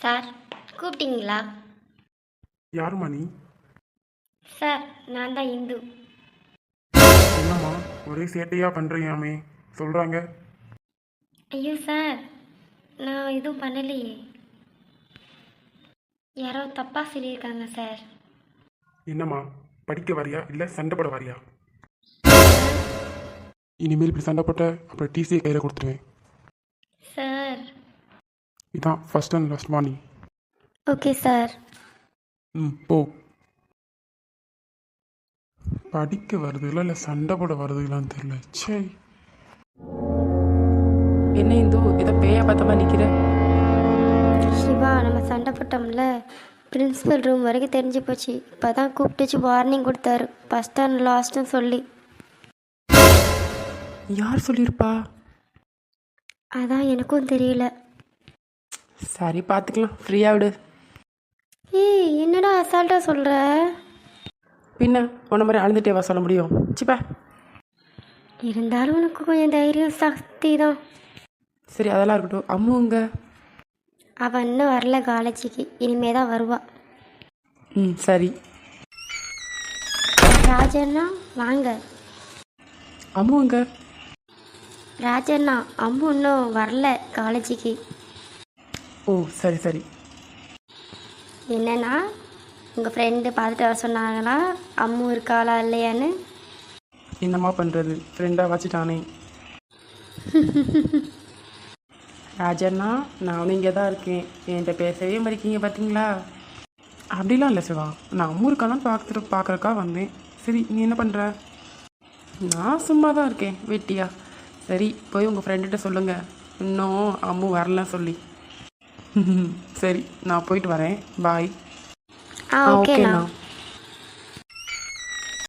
Sir கூப்பிட்டீங்களா? யாரும்மா நீ? சார் நான் தான் இந்து. என்னம்மா ஒரே சேட்டையா பண்றியாமே சொல்றாங்க. ஐயோ சார், நான் எதுவும் பண்ணலையே. யாரோ தப்பாக சொல்லியிருக்காங்க சார். என்னம்மா படிக்க வரியா இல்லை சண்டை போட வரியா? இனிமேல் இப்படி சண்டை போட்ட அப்புறம் டிசியை கையில் கொடுத்துருவேன். சார். இதான் first and last warning. Okay sir. போ. படிக்க வருதுங்களா இல்லை சண்டை போட வருதுங்களான்னு தெரியல. சரி. என்ன இந்து ஏதோ பேய பார்த்த மாதிரி நிற்கிற? சிவா, நம்ம சண்டை போட்டோம்ல, பிரின்ஸிபல் ரூம் வரைக்கும் தெரிஞ்சு போச்சு. இப்போ தான் கூப்பிட்டுச்சு வார்னிங் கொடுத்தாரு, ஃபஸ்ட் அண்ட் லாஸ்ட்னு சொல்லி. யார் சொல்லியிருப்பா? அதான் எனக்கும் தெரியல. சரி பார்த்துக்கலாம், ஃப்ரீயாக விடு. ஏய், என்னடா அசால்ட்டாக சொல்கிற? பின்ன உன்ன மாதிரி அழுந்துட்டே வா சொல்ல முடியும்? சிப்பா. இருந்தாலும் உனக்கு கொஞ்சம் தைரியம் சக்தி தான். சரி அதெல்லாம் இருக்கட்டும், அம்முங்க? அவன் இன்னும் வரல காலேஜுக்கு, இனிமே தான் வருவா. சரி. ராஜண்ணா வாங்க. அம்முங்க? ராஜண்ணா, அம்மு இன்னும் வரல காலேஜுக்கு. ஓ சரி சரி. என்னன்னா, உங்கள் ஃப்ரெண்டு பார்த்துட்டு வர சொன்னாங்களா அம்மு இருக்காளா இல்லையான்னு? என்னம்மா பண்ணுறது, ஃப்ரெண்டாக வச்சுட்டானே. ராஜண்ணா, நானும் இங்கே தான் இருக்கேன், என்கிட்ட பேசவே மறிக்கீங்க பார்த்தீங்களா? அப்படிலாம் இல்லை சிவா, நான் அம்மு இருக்கான்னு பார்க்குறக்கா வந்தேன். சரி நீ என்ன பண்ணுற? நான் சும்மா தான் இருக்கேன் வெட்டியா. சரி போய் உங்கள் ஃப்ரெண்டுகிட்ட சொல்லுங்கள் இன்னும் அம்மு வரலன்னு சொல்லி. சரி நான் போயிட்டு வரேன், பாய். ஓகேண்ணா. ஓகேண்ணா.